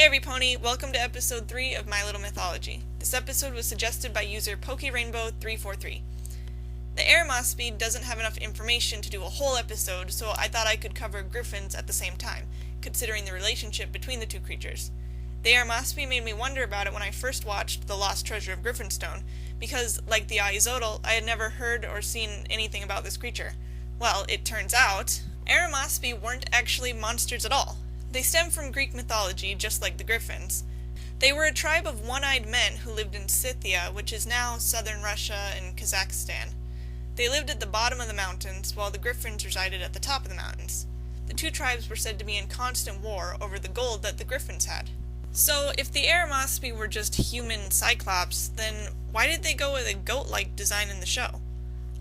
everypony, welcome to episode 3 of My Little Mythology. This episode was suggested by user PokeRainbow343. The Arimaspi doesn't have enough information to do a whole episode, so I thought I could cover Griffins at the same time, considering the relationship between the two creatures. The Arimaspi made me wonder about it when I first watched The Lost Treasure of Griffinstone, because, like the Aizotl, I had never heard or seen anything about this creature. Well, it turns out, Arimaspi weren't actually monsters at all. They stem from Greek mythology, just like the Griffins. They were a tribe of one-eyed men who lived in Scythia, which is now southern Russia and Kazakhstan. They lived at the bottom of the mountains, while the Griffins resided at the top of the mountains. The two tribes were said to be in constant war over the gold that the Griffins had. So, if the Arimaspi were just human cyclops, then why did they go with a goat-like design in the show?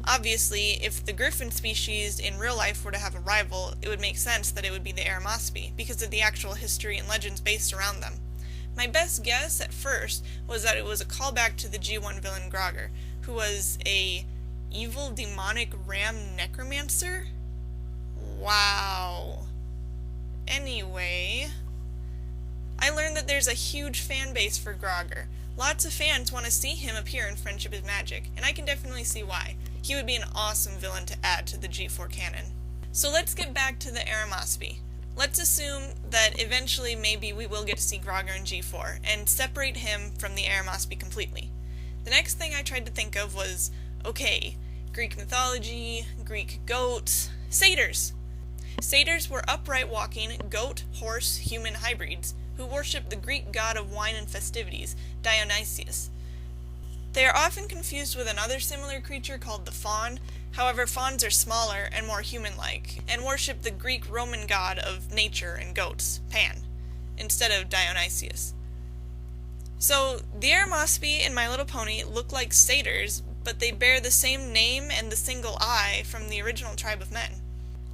Obviously, if the Griffin species in real life were to have a rival, it would make sense that it would be the Arimaspi, because of the actual history and legends based around them. My best guess, at first, was that it was a callback to the G1 villain Grogger, who was a evil demonic ram necromancer? Wow. Anyway, I learned that there's a huge fan base for Grogger. Lots of fans want to see him appear in Friendship is Magic, and I can definitely see why. He would be an awesome villain to add to the G4 canon. So let's get back to the Arimaspi. Let's assume that eventually maybe we will get to see Grogger in G4, and separate him from the Arimaspi completely. The next thing I tried to think of was, okay, Greek mythology, Greek goats, satyrs. Satyrs were upright walking, goat, horse, human hybrids, who worshipped the Greek god of wine and festivities, Dionysius. They are often confused with another similar creature called the faun. However, fauns are smaller and more human-like, and worship the Greek-Roman god of nature and goats, Pan, instead of Dionysius. So, the Arimaspi in My Little Pony look like satyrs, but they bear the same name and the single eye from the original tribe of men.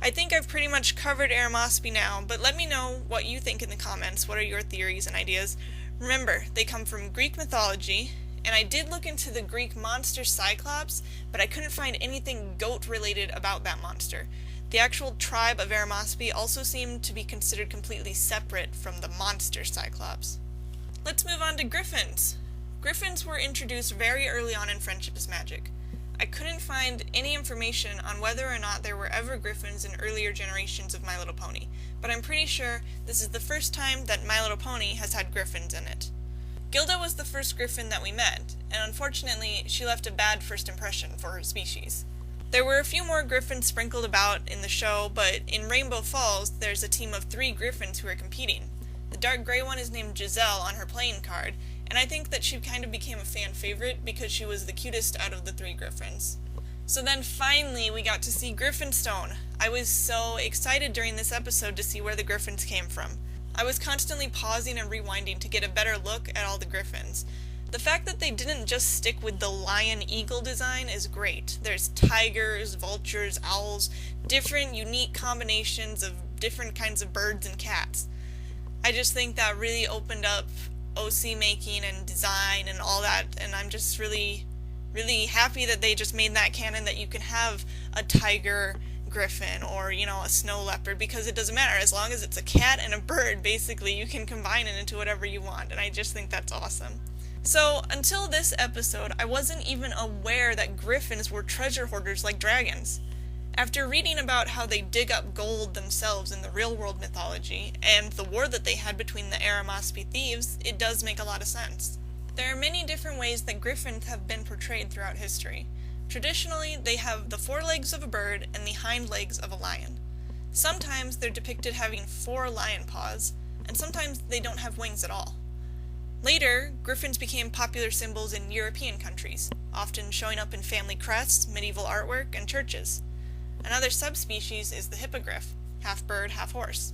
I think I've pretty much covered Arimaspi now, but let me know what you think in the comments. What are your theories and ideas? Remember, they come from Greek mythology, and I did look into the Greek monster Cyclops, but I couldn't find anything goat-related about that monster. The actual tribe of Arimaspi also seemed to be considered completely separate from the monster Cyclops. Let's move on to Griffins. Griffins were introduced very early on in Friendship is Magic. I couldn't find any information on whether or not there were ever Griffins in earlier generations of My Little Pony, but I'm pretty sure this is the first time that My Little Pony has had Griffins in it. Gilda was the first Griffin that we met, and unfortunately, she left a bad first impression for her species. There were a few more Griffins sprinkled about in the show, but in Rainbow Falls, there's a team of 3 Griffins who are competing. The dark gray one is named Giselle on her playing card, and I think that she kind of became a fan favorite because she was the cutest out of the 3 Griffins. So then finally we got to see Griffinstone. I was so excited during this episode to see where the Griffins came from. I was constantly pausing and rewinding to get a better look at all the Griffins. The fact that they didn't just stick with the lion-eagle design is great. There's tigers, vultures, owls, different unique combinations of different kinds of birds and cats. I just think that really opened up OC making and design and all that, and I'm just really happy that they just made that canon that you can have a tiger griffin or, a snow leopard, because it doesn't matter. As long as it's a cat and a bird, basically, you can combine it into whatever you want, and I just think that's awesome. So, until this episode, I wasn't even aware that griffins were treasure hoarders like dragons. After reading about how they dig up gold themselves in the real-world mythology, and the war that they had between the Arimaspi thieves, it does make a lot of sense. There are many different ways that griffins have been portrayed throughout history. Traditionally, they have the forelegs of a bird and the hind legs of a lion. Sometimes they're depicted having 4 lion paws, and sometimes they don't have wings at all. Later, griffins became popular symbols in European countries, often showing up in family crests, medieval artwork, and churches. Another subspecies is the hippogriff, half bird, half horse.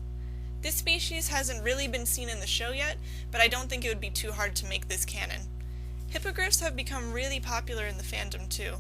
This species hasn't really been seen in the show yet, but I don't think it would be too hard to make this canon. Hippogriffs have become really popular in the fandom too.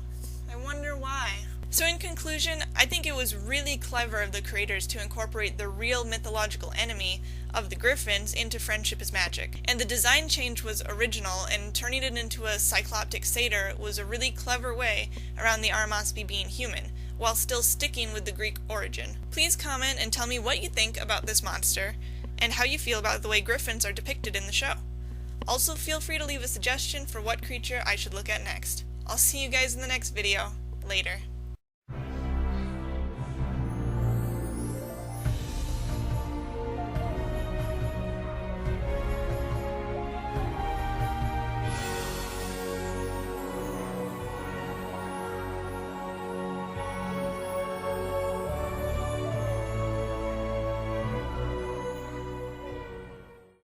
I wonder why. So in conclusion, I think it was really clever of the creators to incorporate the real mythological enemy of the Griffins into Friendship is Magic. And the design change was original, and turning it into a cycloptic satyr was a really clever way around the Arimaspi being human, while still sticking with the Greek origin. Please comment and tell me what you think about this monster. and how you feel about the way Griffins are depicted in the show. Also, feel free to leave a suggestion for what creature I should look at next. I'll see you guys in the next video. Later.